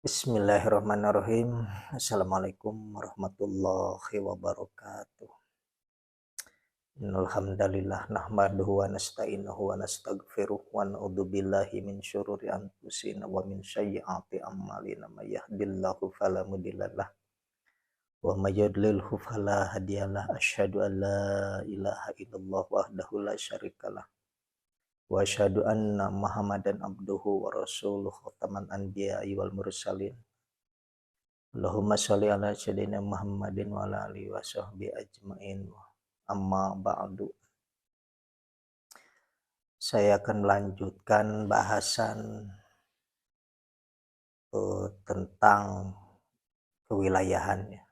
Bismillahirrahmanirrahim. Assalamualaikum warahmatullahi wabarakatuh. Innal hamdalillah nahmaduhu wa nasta'inuhu wa nastaghfiruh wa na'udzu billahi min syururi anfusina wa min sayyiati a'malina may yahdihillahu fala mudhillalah wa may yudlilhu fala hadiyalah. Asyhadu an la ilaha illallah wahdahu la syarikalah wa asyhadu anna Muhammadan abduhu wa rasuluh khataman anbiya'i wal mursalin. Allahumma sholli ala sayyidina Muhammadin wa ala alihi wa sahbihi ajmain. Amma ba'du. Saya akan melanjutkan bahasan tentang kewilayahan ya.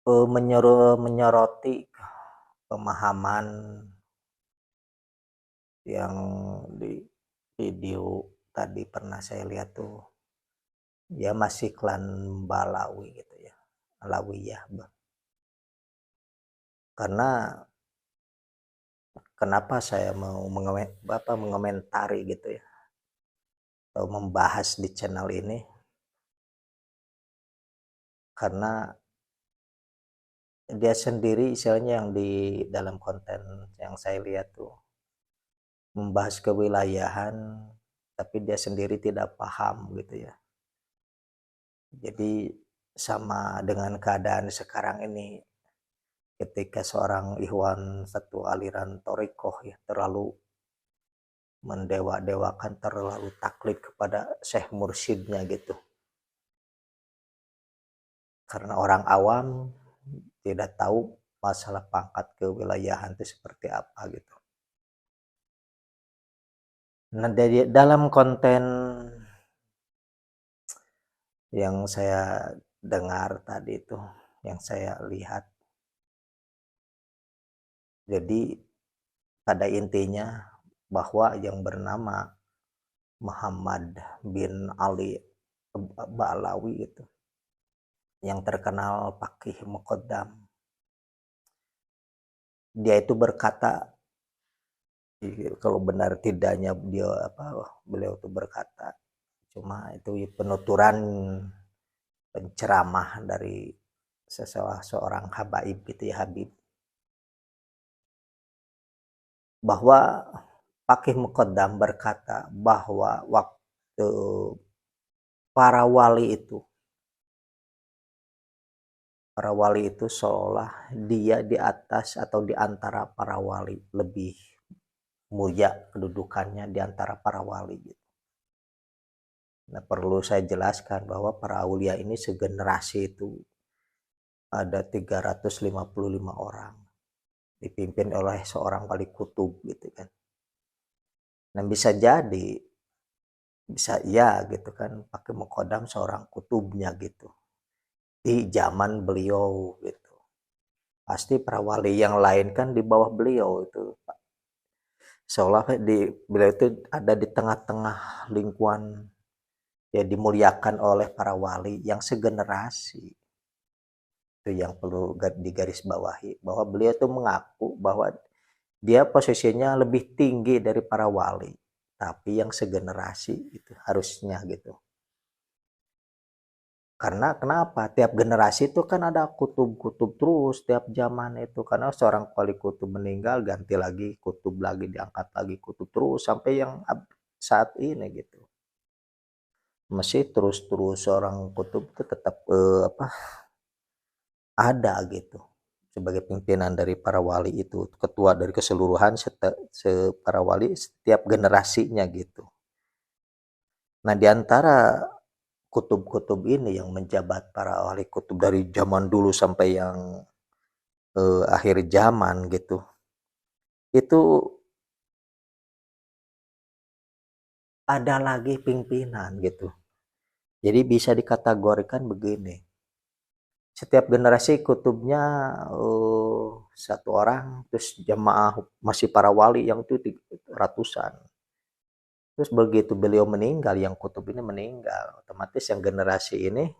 Menyoroti pemahaman yang di video tadi pernah saya lihat tuh, ya masih klan Balawi gitu ya, Alawiyah. Karena kenapa saya mau mengomentari gitu ya, atau membahas di channel ini, karena dia sendiri istilahnya yang di dalam konten yang saya lihat tuh membahas kewilayahan, tapi dia sendiri tidak paham gitu ya. Jadi sama dengan keadaan sekarang ini, ketika seorang ikhwan satu aliran thariqah ya terlalu mendewa-dewakan, terlalu taklid kepada syekh mursyidnya gitu. Karena orang awam tidak tahu masalah pangkat kewilayahan itu seperti apa gitu. Nah, dari dalam konten yang saya dengar tadi itu, yang saya lihat, jadi pada intinya bahwa yang bernama Muhammad bin Ali Ba'alawi itu, yang terkenal Faqih Muqaddam, dia itu berkata, kalau benar tidaknya beliau itu berkata, cuma itu penuturan penceramah dari seorang habaib gitu ya, Habib, bahwa Faqih Muqaddam berkata bahwa waktu para wali itu seolah dia di atas atau di antara para wali, lebih mulia kedudukannya di antara para wali gitu. Nah, perlu saya jelaskan bahwa para aulia ini segenerasi itu ada 355 orang, dipimpin oleh seorang wali kutub gitu kan. Nah, bisa ya gitu kan, pakai Muqaddam seorang kutubnya gitu di zaman beliau gitu. Pasti para wali yang lain kan di bawah beliau itu, seolah beliau itu ada di tengah-tengah lingkungan ya, dimuliakan oleh para wali yang segenerasi. Itu yang perlu digarisbawahi, bahwa beliau itu mengaku bahwa dia posisinya lebih tinggi dari para wali, tapi yang segenerasi itu harusnya gitu. Karena kenapa? Tiap generasi itu kan ada kutub-kutub terus tiap zaman itu, karena seorang wali kutub meninggal ganti lagi kutub lagi, diangkat lagi kutub terus sampai yang saat ini gitu. Masih terus seorang kutub itu tetap ada gitu sebagai pimpinan dari para wali itu, ketua dari keseluruhan para wali setiap generasinya gitu. Nah, diantara kutub-kutub ini yang menjabat para wali kutub dari zaman dulu sampai yang akhir zaman gitu, itu ada lagi pimpinan gitu. Jadi bisa dikategorikan begini, setiap generasi kutubnya satu orang, terus jamaah masih para wali yang itu ratusan. Terus begitu beliau meninggal, yang kutub ini meninggal, otomatis yang generasi ini,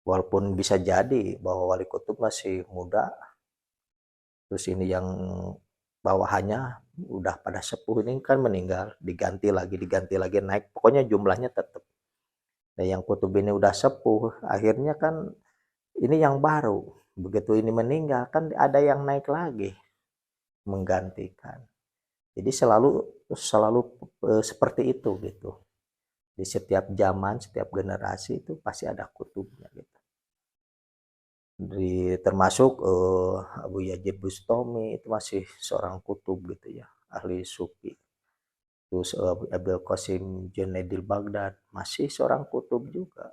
walaupun bisa jadi bahwa wali kutub masih muda, terus ini yang bawahannya udah pada sepuh ini kan meninggal, diganti lagi, naik, pokoknya jumlahnya tetap. Nah yang kutub ini udah sepuh, akhirnya kan ini yang baru, begitu ini meninggal kan ada yang naik lagi menggantikan. Jadi selalu selalu seperti itu gitu. Di setiap zaman, setiap generasi itu pasti ada kutubnya gitu. Termasuk Abu Yazid Bustami itu masih seorang kutub gitu ya, ahli sufi. Terus Abdul Qasim Junaidil Baghdad masih seorang kutub juga.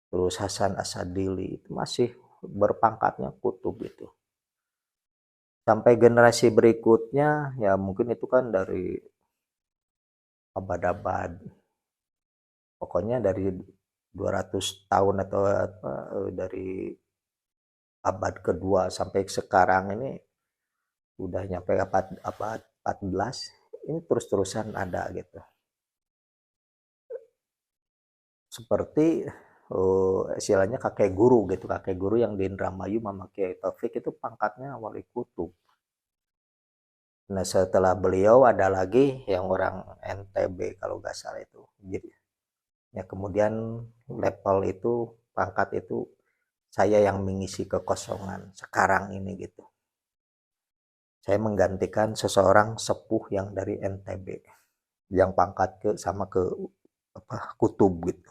Terus Hasan Asadili itu masih berpangkatnya kutub itu. Sampai generasi berikutnya ya mungkin itu kan dari abad-abad. Pokoknya dari 200 tahun atau apa dari abad kedua sampai sekarang ini udah nyampe abad 14 ini terus-terusan ada gitu. Seperti istilahnya kakek guru gitu, kakek guru yang di Indramayu Mama Kiai Taufik itu pangkatnya wali kutub. Nah setelah beliau ada lagi yang orang NTB kalau nggak salah itu. Jadi ya kemudian level itu pangkat itu saya yang mengisi kekosongan sekarang ini gitu. Saya menggantikan seseorang sepuh yang dari NTB yang pangkat ke sama ke apa kutub gitu.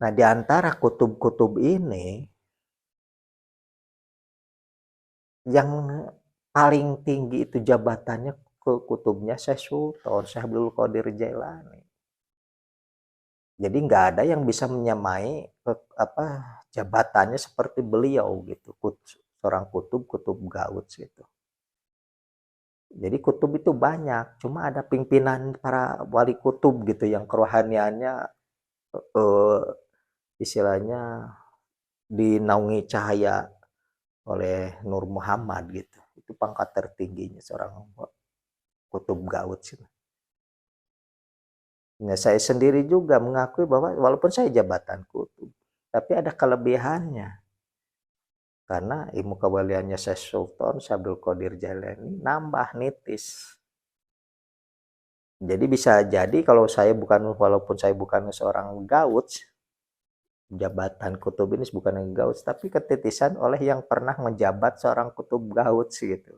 Nah, di antara kutub-kutub ini yang paling tinggi itu jabatannya ke kutubnya Syekh Sultan, Syekh Abdul Qadir Jailani. Jadi nggak ada yang bisa menyamai apa jabatannya seperti beliau gitu, seorang kutub gaud gitu. Jadi kutub itu banyak, cuma ada pimpinan para wali kutub gitu yang kerohaniannya eh, istilahnya dinaungi cahaya oleh Nur Muhammad gitu. Itu pangkat tertingginya seorang kutub gaud sih. Nah, saya sendiri juga mengakui bahwa walaupun saya jabatan kutub, tapi ada kelebihannya. Karena ilmu kewaliannya Syekh Sultan Abdul Qadir Jailani nambah nitis. Jadi bisa jadi kalau saya bukan walaupun saya bukan seorang gaud, jabatan kutub ini bukan gaud, tapi ketitisan oleh yang pernah menjabat seorang kutub gaud gitu.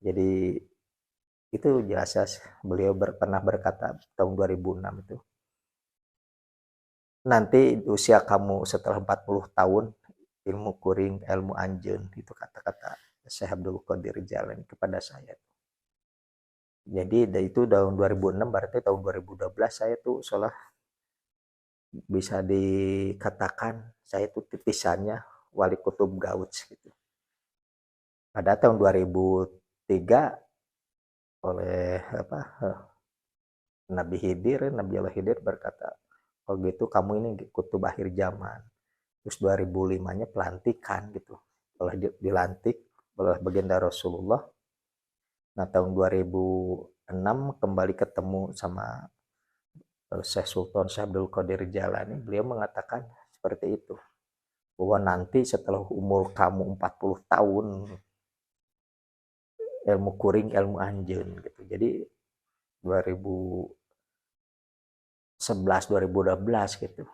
Jadi itu jelas beliau pernah berkata tahun 2006 itu. Nanti usia kamu setelah 40 tahun ilmu kuring, ilmu anjeun itu kata-kata Syekh Abdul Qadir Jailani kepada saya. Jadi itu tahun 2006 berarti tahun 2012 saya tuh seolah bisa dikatakan saya itu titisannya wali kutub gaud gitu. Pada tahun 2003 oleh apa Nabi Allah Khidir berkata, kalau gitu kamu ini kutub akhir zaman. Terus 2005-nya pelantikan gitu. Oleh dilantik oleh baginda Rasulullah. Nah, tahun 2006 kembali ketemu sama Syekh Sultan Syekh Abdul Qadir Jailani, beliau mengatakan seperti itu. Bahwa nanti setelah umur kamu 40 tahun ilmu kuring, ilmu anjeun gitu. Jadi 2011 2012 gitu.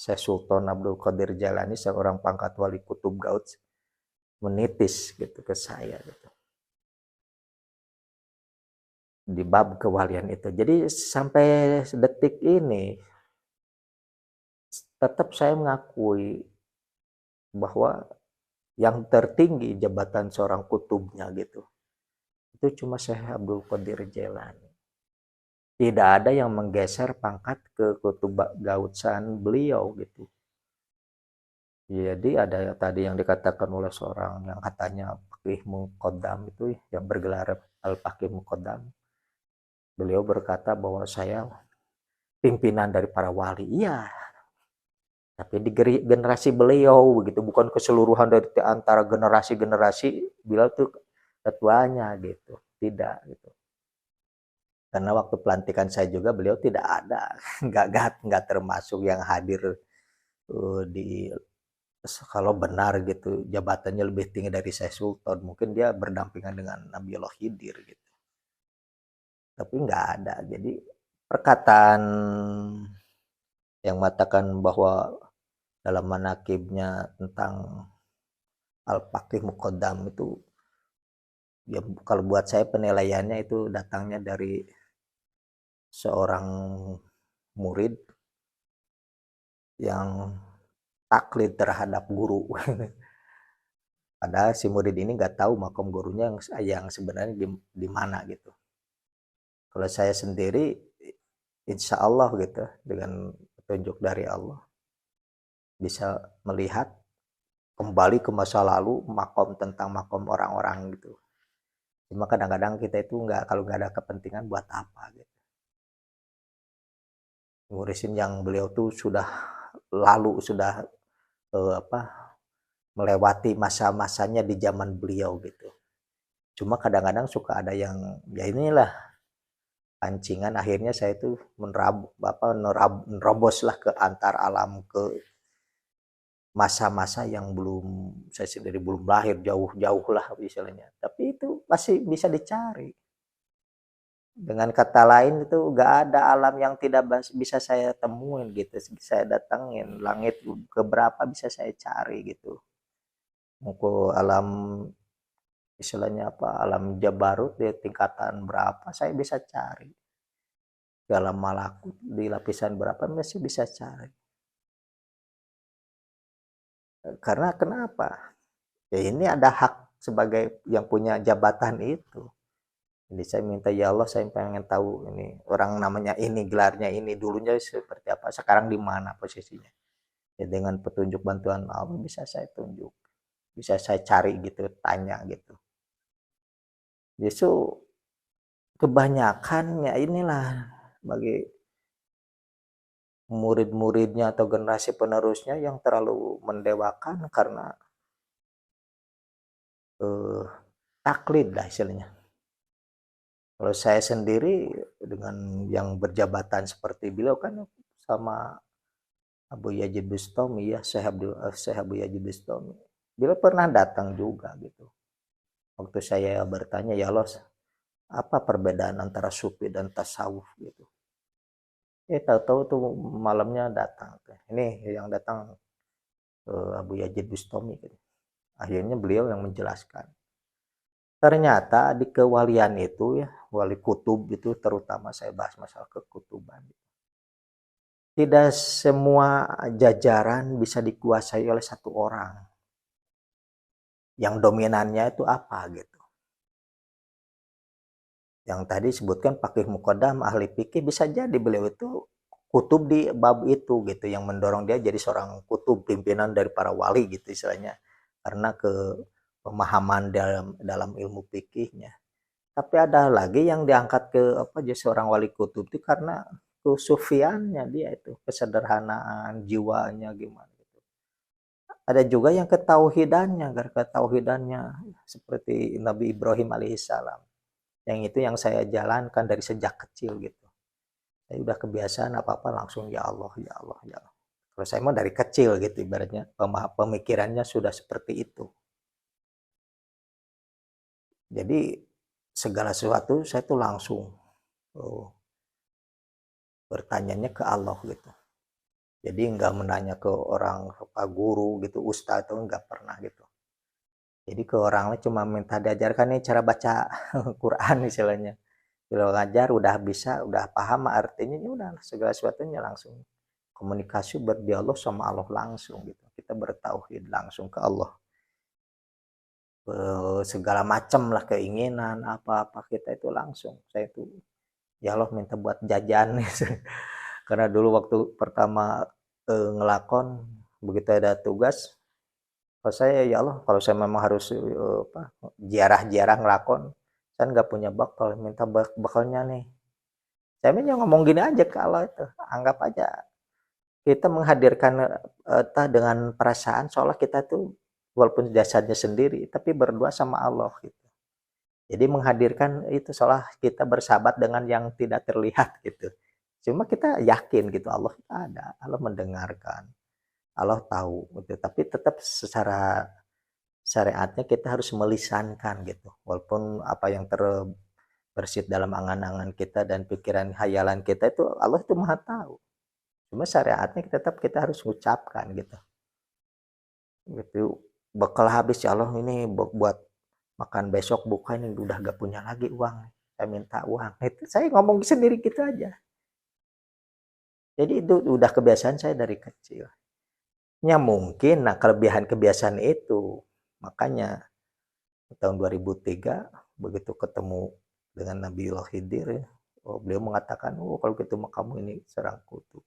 Syekh Sultan Abdul Qadir Jailani seorang pangkat wali kutub gaud menitis gitu ke saya gitu. Di bab kewalian itu. Jadi sampai detik ini tetap saya mengakui bahwa yang tertinggi jabatan seorang kutubnya gitu. Itu cuma Syekh Abdul Qadir Jailani. Tidak ada yang menggeser pangkat ke kutub gaudsan beliau gitu. Jadi ada tadi yang dikatakan oleh seorang yang katanya Faqih Muqaddam itu yang bergelar Al-Faqih Muqaddam. Beliau berkata bahwa saya pimpinan dari para wali. Iya. Tapi di generasi beliau begitu, bukan keseluruhan dari antara generasi-generasi beliau tuh ketuanya gitu. Tidak gitu. Karena waktu pelantikan saya juga beliau tidak ada, nggak termasuk yang hadir di kalau benar gitu jabatannya lebih tinggi dari saya sultan, mungkin dia berdampingan dengan Nabiullah Khidir gitu. Tapi nggak ada. Jadi perkataan yang mengatakan bahwa dalam manakibnya tentang Al-Faqih Muqaddam itu, ya kalau buat saya penilaiannya itu datangnya dari seorang murid yang taklid terhadap guru. Padahal si murid ini nggak tahu makom gurunya yang sebenarnya di mana gitu. Kalau saya sendiri, insya Allah gitu, dengan petunjuk dari Allah, bisa melihat kembali ke masa lalu makom tentang makom orang-orang gitu. Cuma kadang-kadang kita itu nggak, kalau nggak ada kepentingan buat apa gitu. Ngurusin yang beliau tuh sudah lalu, sudah apa, melewati masa-masanya di zaman beliau gitu. Cuma kadang-kadang suka ada yang, ya inilah pancingan, akhirnya saya tuh nerobos lah ke antar alam, ke masa-masa yang belum, saya sendiri belum lahir, jauh-jauh lah misalnya. Tapi itu masih bisa dicari. Dengan kata lain itu gak ada alam yang tidak bisa saya temuin gitu, bisa saya datengin. Langit keberapa bisa saya cari gitu. Mau alam istilahnya apa, alam Jabarut di tingkatan berapa saya bisa cari. Dalam malakut di lapisan berapa masih bisa cari. Karena kenapa? Ya ini ada hak sebagai yang punya jabatan itu. Jadi saya minta, ya Allah saya pengen tahu ini orang namanya ini, gelarnya ini, dulunya seperti apa, sekarang di mana posisinya. Ya dengan petunjuk bantuan Allah bisa saya tunjuk, bisa saya cari gitu, tanya gitu. Justru kebanyakan ya inilah bagi murid-muridnya atau generasi penerusnya yang terlalu mendewakan karena taklid lah istilahnya. Kalau saya sendiri dengan yang berjabatan seperti beliau kan sama Abu Yazid Bustami, ya Syekh Abu Yazid Bustami. Beliau pernah datang juga gitu. Waktu saya bertanya, ya Allah, apa perbedaan antara sufi dan tasawuf gitu. Tahu-tahu tuh malamnya datang. Ini yang datang Abu Yazid Bustami gitu. Akhirnya beliau yang menjelaskan. Ternyata di kewalian itu ya, wali kutub itu, terutama saya bahas masalah kekutuban. Tidak semua jajaran bisa dikuasai oleh satu orang. Yang dominannya itu apa gitu. Yang tadi sebutkan Faqih Muqaddam, ahli fikih, bisa jadi beliau itu kutub di bab itu gitu, yang mendorong dia jadi seorang kutub, pimpinan dari para wali gitu istilahnya. Karena ke pemahaman dalam ilmu fikihnya. Tapi ada lagi yang diangkat ke apa, jadi seorang wali kutub itu karena kesufiannya dia itu, kesederhanaan jiwanya gimana gitu. Ada juga yang ketauhidannya, agar ketauhidannya seperti Nabi Ibrahim alaihissalam. Yang itu yang saya jalankan dari sejak kecil gitu. Saya udah kebiasaan apa-apa langsung ya Allah, ya Allah, ya Allah. Kalau saya mau dari kecil gitu ibaratnya, pemikirannya sudah seperti itu. Jadi segala sesuatu saya tuh langsung bertanyanya ke Allah gitu. Jadi nggak menanya ke orang, ke guru gitu, ustadz, atau nggak pernah gitu. Jadi ke orangnya cuma minta diajarkan nih cara baca Quran istilahnya. Kalau ngajar udah bisa, udah paham artinya, ya udah segala sesuatunya langsung komunikasi, berdialog sama Allah langsung gitu. Kita bertauhid langsung ke Allah. Segala macam lah keinginan apa-apa kita itu langsung. Saya itu ya Allah minta buat jajan karena dulu waktu pertama ngelakon, begitu ada tugas, kalau saya ya Allah, kalau saya memang harus ziarah-ziarah ngelakon, saya nggak punya bakal, minta bakalnya nih. Saya ngomong gini aja ke Allah itu, anggap aja kita menghadirkan dengan perasaan seolah kita tuh walaupun jasadnya sendiri, tapi berdua sama Allah gitu. Jadi menghadirkan itu seolah kita bersahabat dengan yang tidak terlihat gitu. Cuma kita yakin gitu Allah ada, Allah mendengarkan, Allah tahu gitu. Tapi tetap secara syariatnya kita harus melisankan gitu. Walaupun apa yang terbersit dalam angan-angan kita dan pikiran hayalan kita itu Allah itu Maha tahu. Cuma syariatnya tetap kita harus ucapkan gitu. Gitu. Bakal habis ya Allah ini buat makan besok buka ini udah gak punya lagi uang. Saya minta uang. Itu saya ngomong sendiri gitu aja. Jadi itu udah kebiasaan saya dari kecil. Ya mungkin, nah kelebihan kebiasaan itu, makanya tahun 2003 begitu ketemu dengan Nabiullah Khidir ya, beliau mengatakan, oh kalau gitu kamu ini serang kutu.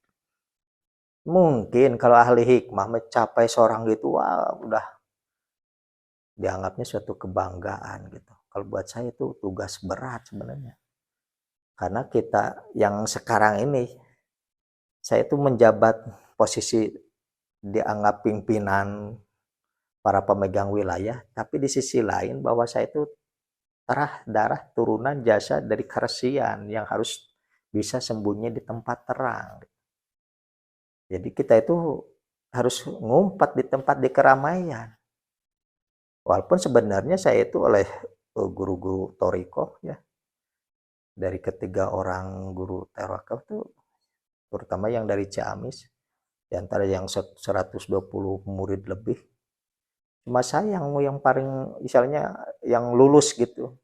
Mungkin kalau ahli hikmah mencapai seorang gitu, wah udah dianggapnya suatu kebanggaan gitu. Kalau buat saya itu tugas berat sebenarnya. Karena kita yang sekarang ini, saya itu menjabat posisi dianggap pimpinan para pemegang wilayah, tapi di sisi lain bahwa saya itu darah turunan jasa dari Karesian yang harus bisa sembunyi di tempat terang. Jadi kita itu harus ngumpet di tempat di keramaian. Walaupun sebenarnya saya itu oleh guru-guru Toriko ya, dari ketiga orang guru Toriko itu, terutama yang dari Ciamis, di antara yang 120 murid lebih, cuma saya yang paling misalnya yang lulus gitu.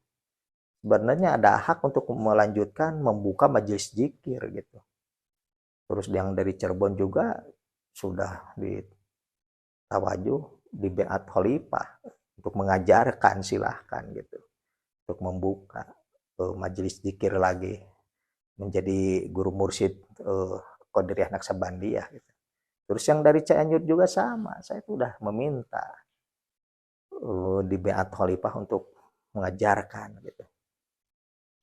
Sebenarnya ada hak untuk melanjutkan membuka majelis zikir gitu. Terus yang dari Cirebon juga sudah ditawajuh di Beat Khalifah untuk mengajarkan, silahkan gitu, untuk membuka majelis zikir lagi, menjadi guru mursyid Qadiriyah Naksabandiyah gitu. Terus yang dari Cianjur juga sama, saya sudah meminta di Beat Khalifah untuk mengajarkan gitu.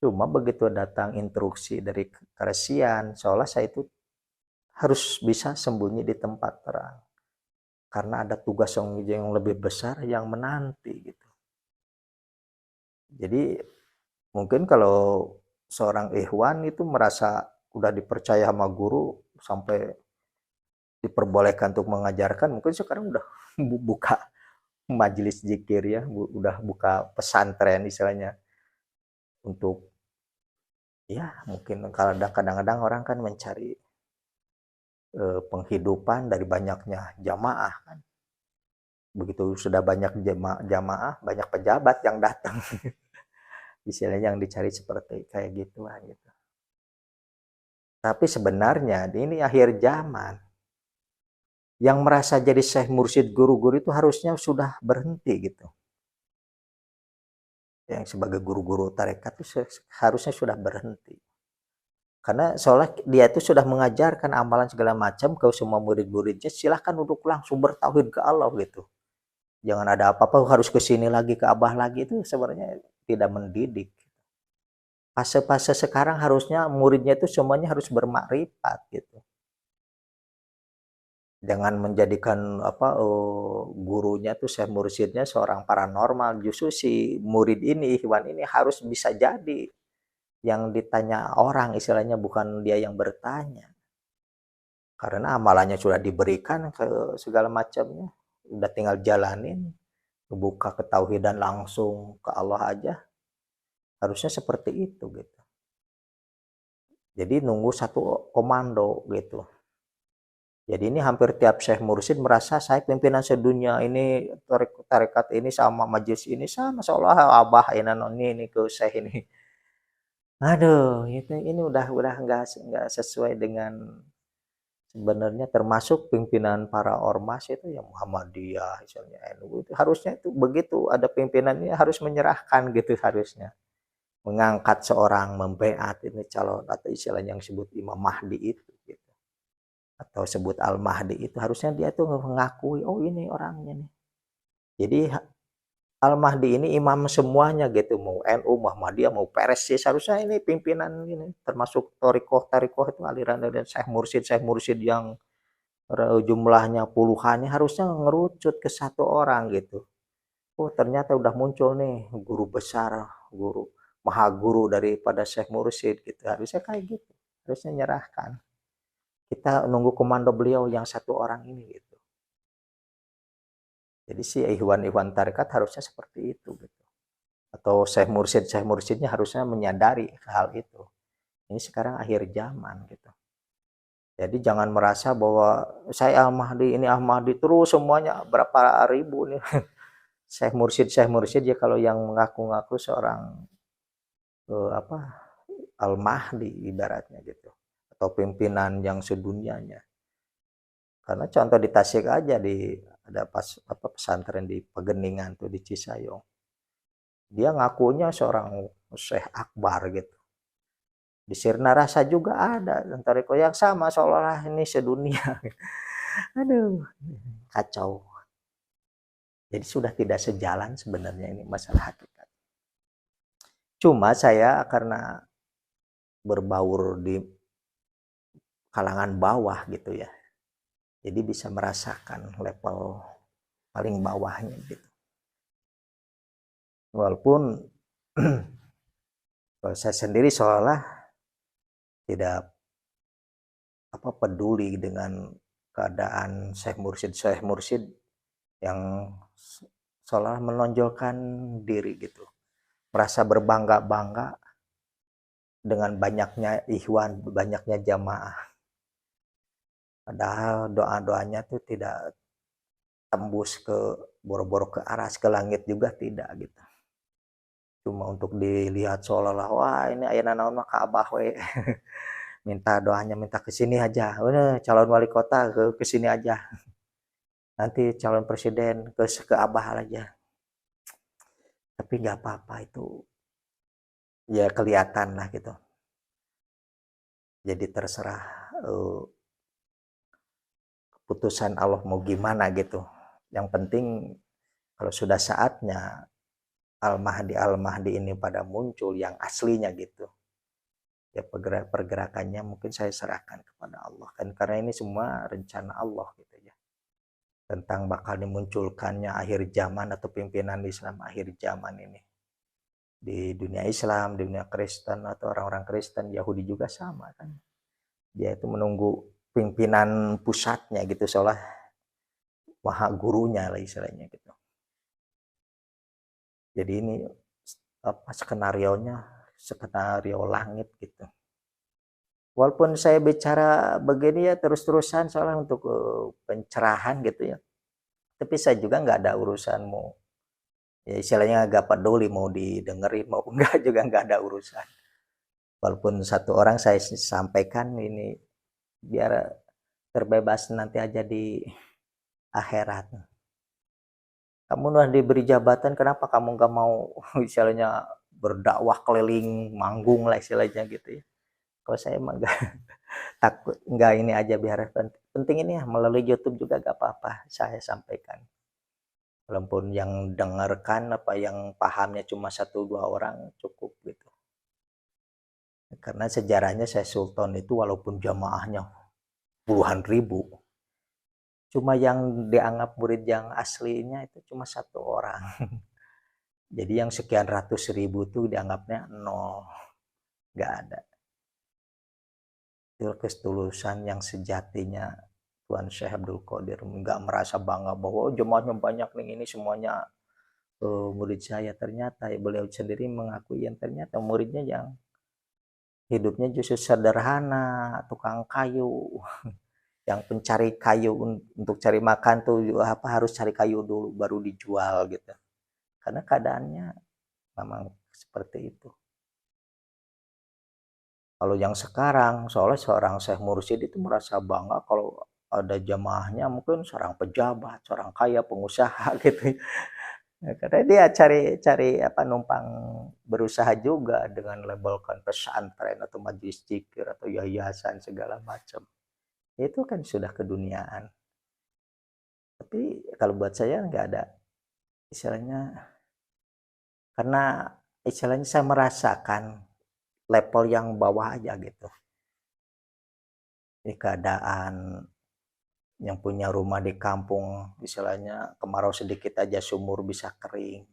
Cuma begitu datang instruksi dari Karesian, seolah saya itu harus bisa sembunyi di tempat terang. Karena ada tugas yang lebih besar yang menanti gitu. Jadi mungkin kalau seorang ikhwan itu merasa udah dipercaya sama guru sampai diperbolehkan untuk mengajarkan, mungkin sekarang udah buka majelis zikir ya, udah buka pesantren istilahnya untuk ya mungkin kalau kadang-kadang orang kan mencari penghidupan dari banyaknya jamaah kan. Begitu sudah banyak jamaah, banyak pejabat yang datang. Istilahnya yang dicari seperti kayak gituan gitu. Tapi sebenarnya ini akhir zaman. Yang merasa jadi syekh mursyid guru-guru itu harusnya sudah berhenti gitu. Yang sebagai guru-guru tarekat itu harusnya sudah berhenti. Karena seolah dia itu sudah mengajarkan amalan segala macam ke semua murid-muridnya, silahkan untuk langsung bertauhid ke Allah gitu. Jangan ada apa-apa harus ke sini lagi, ke Abah lagi, itu sebenarnya tidak mendidik. Fase-fase sekarang harusnya muridnya itu semuanya harus bermakrifat gitu. Jangan menjadikan gurunya tuh syekh mursyidnya seorang paranormal. Justru si murid ini, Ikhwan ini harus bisa jadi yang ditanya orang, istilahnya bukan dia yang bertanya. Karena amalannya sudah diberikan ke segala macamnya, udah tinggal jalanin, buka ketauhidan langsung ke Allah aja. Harusnya seperti itu gitu. Jadi nunggu satu komando gitu. Jadi ini hampir tiap syekh mursyid merasa saya pimpinan sedunia ini, tarekat ini sama majelis ini sama, seolah abah ini ke syekh ini. Aduh, ini udah nggak sesuai dengan sebenarnya, termasuk pimpinan para ormas itu ya Muhammadiyah, misalnya NU itu harusnya itu begitu ada pimpinannya harus menyerahkan gitu harusnya. Mengangkat seorang membeat ini calon atau istilahnya yang disebut Imam Mahdi itu gitu. Atau sebut Al-Mahdi itu harusnya dia tuh mengakui oh ini orangnya nih. Jadi Al-Mahdi ini imam semuanya gitu, mau NU, Muhammadiyah, mau PRSI, harusnya ini pimpinan ini, termasuk Torikoh itu aliran-aliran Syekh Mursyid yang jumlahnya puluhannya harusnya ngerucut ke satu orang gitu. Oh ternyata udah muncul nih guru besar, guru maha guru daripada Syekh Mursyid gitu. Harusnya kayak gitu, harusnya nyerahkan. Kita nunggu komando beliau yang satu orang ini gitu. Jadi si ikhwan-ikhwan tarekat harusnya seperti itu gitu. Atau syekh mursyidnya harusnya menyadari hal itu. Ini sekarang akhir zaman gitu. Jadi jangan merasa bahwa saya Al-Mahdi, ini Al-Mahdi terus semuanya berapa ribu nih. Syekh Mursyid ya kalau yang mengaku-ngaku seorang apa Al-Mahdi ibaratnya gitu. Atau pimpinan yang sedunianya. Karena contoh di Tasik aja ada pas apa pesantren di Pegeningan tuh di Cisayong. Dia ngakunya seorang Syekh Akbar gitu. Di Sirna Rasa juga ada dan Toriko yang sama seolah-olah ini sedunia. Aduh, kacau. Jadi sudah tidak sejalan sebenarnya ini masalah hakikat. Cuma saya karena berbaur di kalangan bawah gitu ya. Jadi bisa merasakan level paling bawahnya gitu. Walaupun kalau saya sendiri seolah tidak peduli dengan keadaan Syekh Mursyid yang seolah menonjolkan diri gitu. Merasa berbangga-bangga dengan banyaknya ikhwan, banyaknya jamaah. Padahal doa-doanya tuh tidak tembus ke boro-boro ke aras ke langit juga tidak gitu. Cuma untuk dilihat seolah-olah wah ini ayeuna naon mah Ka'bah we. Minta doanya minta ke sini aja. Udah calon wali kota ke sini aja. Nanti calon presiden ke Abah aja. Tapi nggak apa-apa itu. Ya kelihatan lah gitu. Jadi terserah keputusan Allah mau gimana gitu. Yang penting kalau sudah saatnya Al-Mahdi ini pada muncul yang aslinya gitu. Ya pergerakannya mungkin saya serahkan kepada Allah kan karena ini semua rencana Allah gitu ya. Tentang bakal dimunculkannya akhir zaman atau pimpinan Islam akhir zaman ini. Di dunia Islam, di dunia Kristen atau orang-orang Kristen, Yahudi juga sama kan. Dia itu menunggu pimpinan pusatnya gitu seolah maha gurunya lah istilahnya gitu. Jadi ini apa skenario langit gitu. Walaupun saya bicara begini ya terus-terusan soalnya untuk pencerahan gitu ya. Tapi saya juga nggak ada urusan mau ya istilahnya agak peduli mau didengerin mau enggak juga nggak ada urusan. Walaupun satu orang saya sampaikan ini biar terbebas nanti aja di akhirat. Kamu udah diberi jabatan kenapa kamu nggak mau istilahnya berdakwah keliling manggung lah istilahnya gitu ya. Kalau saya emang nggak takut nggak ini aja biar penting ini ya melalui YouTube juga gak apa-apa saya sampaikan. Walaupun yang dengarkan apa yang pahamnya cuma 1-2 orang cukup gitu. Karena sejarahnya saya Sultan itu walaupun jamaahnya puluhan ribu, cuma yang dianggap murid yang aslinya itu cuma 1 orang. Jadi yang sekian ratus ribu tuh dianggapnya nol, nggak ada. Itu ketulusan yang sejatinya Tuan Syekh Abdul Qadir, nggak merasa bangga bahwa jemaahnya banyak nih ini semuanya murid saya. Ternyata beliau sendiri mengakui yang ternyata muridnya yang hidupnya justru sederhana, tukang kayu, yang pencari kayu untuk cari makan tuh apa harus cari kayu dulu baru dijual gitu. Karena keadaannya memang seperti itu. Kalau yang sekarang, soalnya seorang Syekh Mursyid itu merasa bangga kalau ada jamaahnya mungkin seorang pejabat, seorang kaya, pengusaha gitu. Karena dia cari apa numpang berusaha juga dengan labelkan pesantren atau majelis zikir atau yayasan segala macam. Itu kan sudah keduniaan. Tapi kalau buat saya nggak ada istilahnya karena istilahnya saya merasakan level yang bawah aja gitu. Di keadaan yang punya rumah di kampung istilahnya kemarau sedikit aja sumur bisa kering.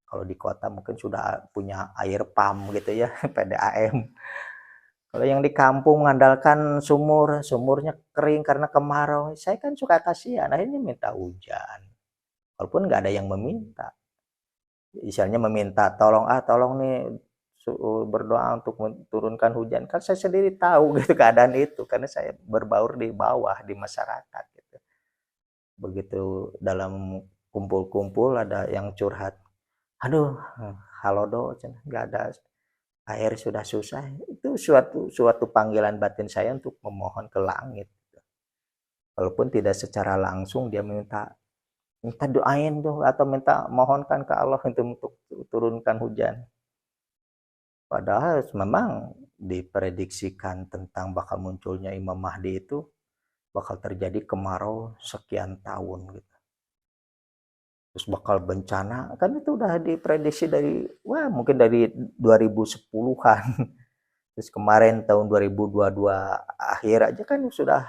Kalau di kota mungkin sudah punya air pump gitu ya, PDAM. Kalau yang di kampung mengandalkan sumurnya kering karena kemarau. Saya kan suka kasihan, akhirnya minta hujan. walaupun nggak ada yang meminta. Misalnya meminta tolong nih berdoa untuk menurunkan hujan, kan saya sendiri tahu gitu keadaan itu karena saya berbaur di bawah di masyarakat gitu. Begitu dalam kumpul-kumpul ada yang curhat, aduh halodo nggak ada air sudah susah, itu suatu panggilan batin saya untuk memohon ke langit, walaupun tidak secara langsung dia minta minta doain tuh atau minta mohonkan ke Allah untuk turunkan hujan. Padahal memang diprediksikan tentang bakal munculnya Imam Mahdi itu bakal terjadi kemarau sekian tahun gitu. Terus bakal bencana, kan itu udah diprediksi dari mungkin dari 2010-an. Terus kemarin tahun 2022 akhir aja kan sudah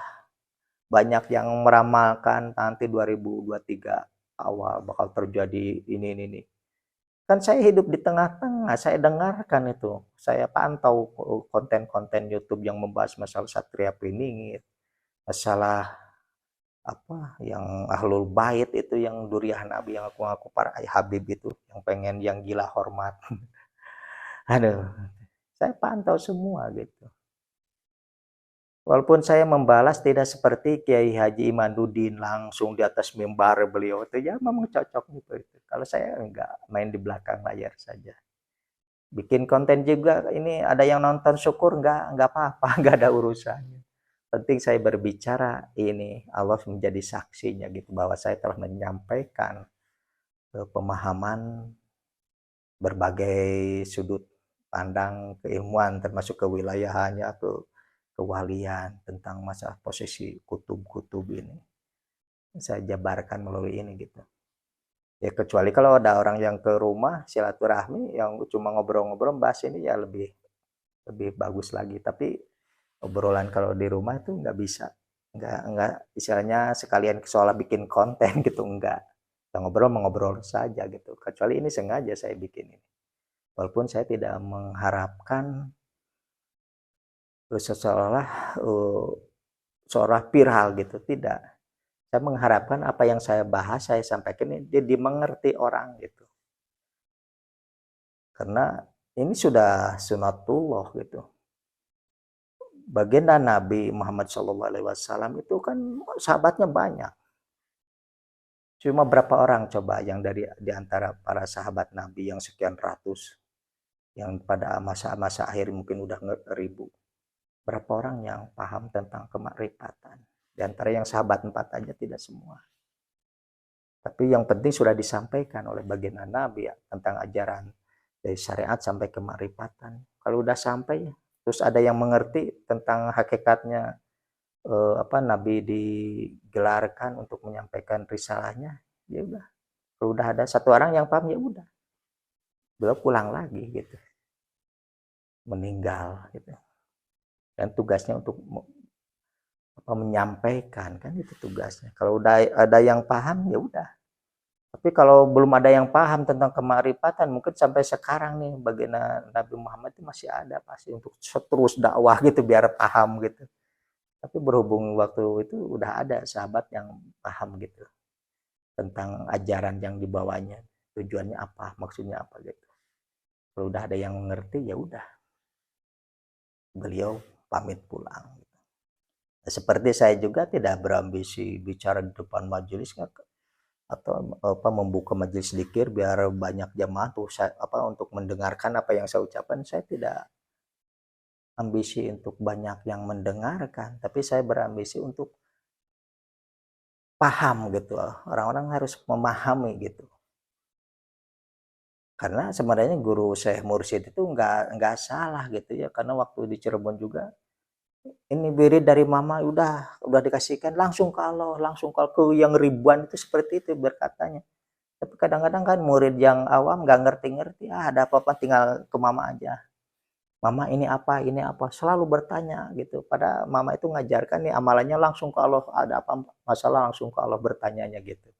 banyak yang meramalkan nanti 2023 awal bakal terjadi ini. Kan saya hidup di tengah-tengah, saya dengarkan itu, saya pantau konten-konten YouTube yang membahas masalah Satria Piningit, masalah apa yang Ahlul Bait itu, yang Duriah Nabi, yang aku para Habib itu, yang pengen yang gila hormat. Aduh, saya pantau semua gitu. Walaupun saya membalas tidak seperti Kiai Haji Imaduddin langsung di atas mimbar beliau itu, ya memang cocok gitu itu. Kalau saya enggak, main di belakang layar saja. Bikin konten juga ini ada yang nonton syukur enggak apa-apa, enggak ada urusannya. Penting saya berbicara ini Allah menjadi saksinya gitu bahwa saya telah menyampaikan pemahaman berbagai sudut pandang keilmuan termasuk kewilayahannya, kewalian tentang masalah posisi kutub-kutub ini. Saya jabarkan melalui ini gitu. Ya kecuali kalau ada orang yang ke rumah silaturahmi yang cuma ngobrol-ngobrol bahas ini ya lebih bagus lagi. Tapi obrolan kalau di rumah itu nggak bisa. Nggak istilahnya sekalian seolah bikin konten gitu, enggak. Kita ngobrol saja gitu. Kecuali ini sengaja saya bikin ini. Walaupun saya tidak mengharapkan seolah viral gitu, tidak. Saya mengharapkan apa yang saya bahas, saya sampaikan ini dimengerti orang gitu. Karena ini sudah sunatullah gitu. Baginda Nabi Muhammad SAW itu kan sahabatnya banyak. Cuma berapa orang coba yang dari antara para sahabat Nabi yang sekian ratus, yang pada masa-masa akhir mungkin udah ribu. Berapa orang yang paham tentang kemakrifatan? Di antara yang sahabat 4 aja tidak semua. Tapi yang penting sudah disampaikan oleh baginda Nabi ya, tentang ajaran dari syariat sampai kemakrifatan. Kalau udah sampai, terus ada yang mengerti tentang hakikatnya Nabi digelarkan untuk menyampaikan risalahnya, ya udah. Kalau udah ada satu orang yang paham ya udah. Beliau pulang lagi gitu. Meninggal gitu. Dan tugasnya untuk menyampaikan, kan itu tugasnya. Kalau udah ada yang paham ya udah. Tapi kalau belum ada yang paham tentang kemakrifatan, mungkin sampai sekarang nih baginda Nabi Muhammad itu masih ada pasti untuk terus dakwah gitu biar paham gitu. Tapi berhubung waktu itu udah ada sahabat yang paham gitu tentang ajaran yang dibawanya, tujuannya apa, maksudnya apa gitu. Kalau udah ada yang mengerti ya udah. Beliau pamit pulang. Seperti saya juga tidak berambisi bicara di depan majelis atau membuka majelis zikir biar banyak jamaah tuh untuk mendengarkan apa yang saya ucapkan. Saya tidak ambisi untuk banyak yang mendengarkan, tapi saya berambisi untuk paham gitu. Orang-orang harus memahami gitu. Karena sebenarnya guru Syekh Mursyid itu nggak salah gitu ya, karena waktu di Cirebon juga ini wirid dari mama udah dikasihkan langsung ke Allah, langsung ke yang ribuan itu seperti itu berkatanya. Tapi kadang-kadang kan murid yang awam nggak ngerti-ngerti, ada apa-apa tinggal ke mama aja. Mama ini apa, selalu bertanya gitu. Pada mama itu ngajarkan nih amalannya langsung ke Allah, ada apa masalah langsung ke Allah bertanyanya gitu.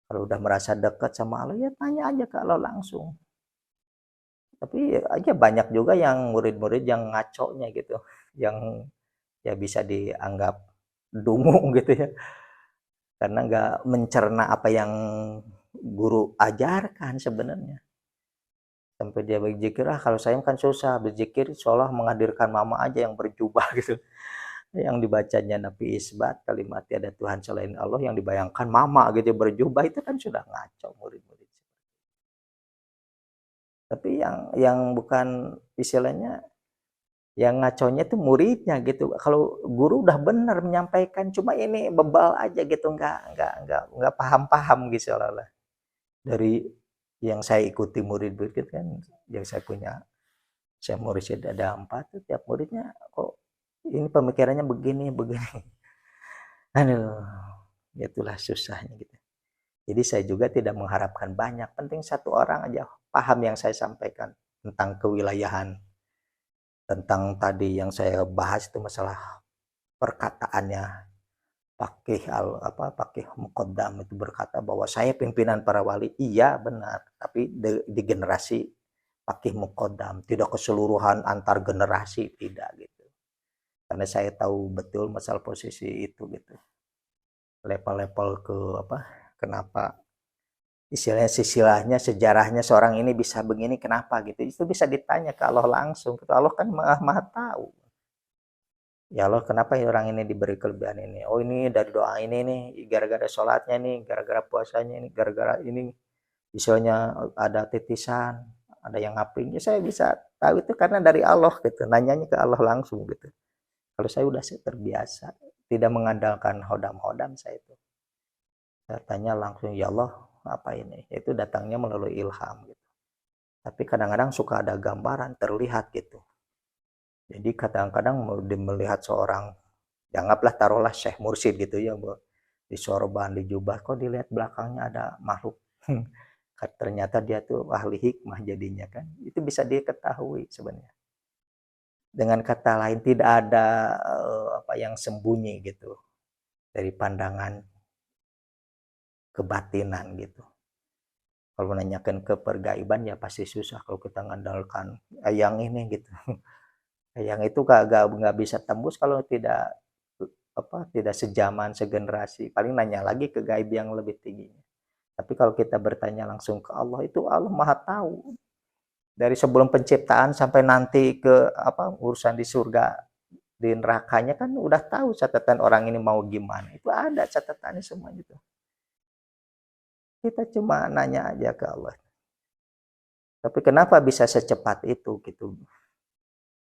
Kalau udah merasa dekat sama Allah ya tanya aja ke Allah langsung. Tapi aja banyak juga yang murid-murid yang ngaconya gitu, yang ya bisa dianggap dungu gitu ya, karena nggak mencerna apa yang guru ajarkan sebenarnya. Sampai dia berzikir, kalau saya kan susah berzikir seolah menghadirkan mama aja yang berjubah gitu. Yang dibacanya Nabi isbat kalimat tiada Tuhan selain Allah, yang dibayangkan mama gitu berjubah, itu kan sudah ngaco murid-murid. Tapi yang bukan istilahnya, yang ngaconya itu muridnya gitu. Kalau guru udah benar menyampaikan, cuma ini bebal aja gitu, nggak paham-paham gitu seolah-olah. Dari yang saya ikuti murid-murid gitu kan, yang saya murid ada 4 tuh, tiap muridnya kok ini pemikirannya begini begini. Aduh, itulah susahnya gitu. Jadi saya juga tidak mengharapkan banyak, penting satu orang aja paham yang saya sampaikan tentang kewilayahan, tentang tadi yang saya bahas itu masalah perkataannya Faqih Muqaddam itu berkata bahwa saya pimpinan para wali. Iya benar, tapi di generasi Faqih Muqaddam, tidak keseluruhan antar generasi, tidak gitu. Karena saya tahu betul masalah posisi itu gitu. Level-level kenapa istilahnya sejarahnya seorang ini bisa begini, kenapa gitu. Itu bisa ditanya ke Allah langsung. Allah kan maha tahu. Ya Allah, kenapa orang ini diberi kelebihan ini? Oh, ini dari doa ini nih, gara-gara sholatnya nih, gara-gara puasanya ini, gara-gara ini, misalnya ada titisan, ada yang ngaping. Ya saya bisa tahu itu karena dari Allah gitu. Nanyanya ke Allah langsung gitu. Kalau saya udah terbiasa, tidak mengandalkan hodam-hodam saya itu. Saya tanya langsung, ya Allah, apa ini? Itu datangnya melalui ilham gitu. Tapi kadang-kadang suka ada gambaran terlihat gitu. Jadi kadang-kadang melihat seorang, anggaplah taruhlah Syekh Mursyid gitu ya, di sorban, di jubah, kok dilihat belakangnya ada makhluk. Ternyata dia tuh ahli hikmah jadinya kan. Itu bisa diketahui sebenarnya. Dengan kata lain, tidak ada yang sembunyi gitu dari pandangan kebatinan gitu. Kalau menanyakan ke pergaiban ya pasti susah kalau kita ngandalkan yang ini gitu. Yang itu nggak bisa tembus kalau tidak sejaman, segenerasi. Paling nanya lagi ke gaib yang lebih tingginya. Tapi kalau kita bertanya langsung ke Allah, itu Allah maha tahu. Dari sebelum penciptaan sampai nanti ke urusan di surga, di nerakanya kan udah tahu catatan orang ini mau gimana. Itu ada catatannya semua gitu. Kita cuma nanya aja ke Allah. Tapi kenapa bisa secepat itu gitu?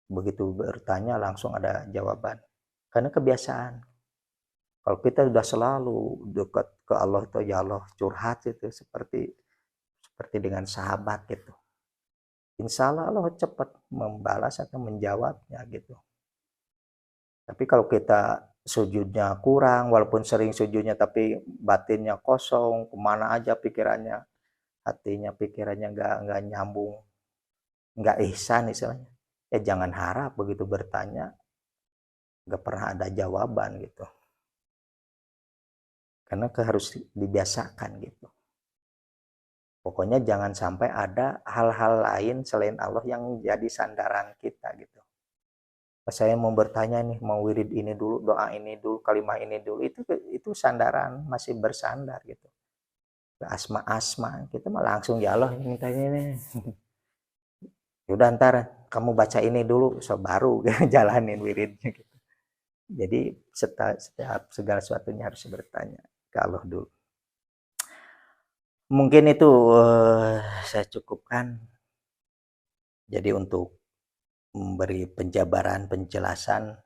Begitu bertanya langsung ada jawaban. Karena kebiasaan. Kalau kita sudah selalu dekat ke Allah itu, ya Allah curhat itu seperti dengan sahabat gitu. Insya Allah Allah cepat membalas atau menjawabnya gitu. Tapi kalau kita sujudnya kurang, walaupun sering sujudnya tapi batinnya kosong, kemana aja pikirannya, hatinya pikirannya nggak nyambung, nggak ihsan istilahnya. Ya jangan harap begitu bertanya nggak pernah ada jawaban gitu. Karena harus dibiasakan gitu. Pokoknya jangan sampai ada hal-hal lain selain Allah yang jadi sandaran kita gitu. Pas saya mau bertanya nih, mau wirid ini dulu, doa ini dulu, kalimat ini dulu, itu sandaran, masih bersandar gitu. Asma-asma, kita mah langsung ya Allah minta ini. Udah ntar kamu baca ini dulu, so baru jalanin wiridnya gitu. Jadi setiap segala sesuatunya harus bertanya ke Allah dulu. Mungkin itu saya cukupkan. Jadi untuk memberi penjabaran, penjelasan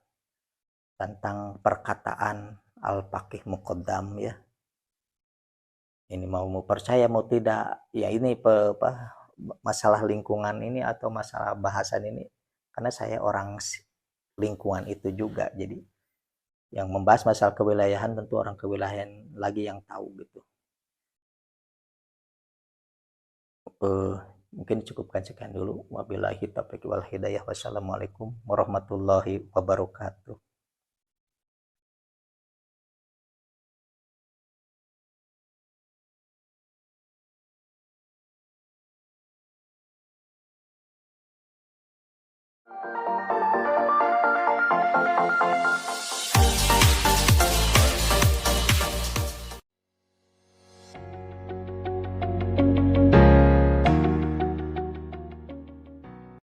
tentang perkataan Al-Faqih Muqaddam ya. Ini mau percaya mau tidak, ya ini masalah lingkungan ini atau masalah bahasan ini, karena saya orang lingkungan itu juga. Jadi yang membahas masalah kewilayahan tentu orang kewilayahan lagi yang tahu gitu. Mungkin cukupkan sekian dulu. Wabillahi taufiq wal hidayah. Wassalamualaikum warahmatullahi wabarakatuh.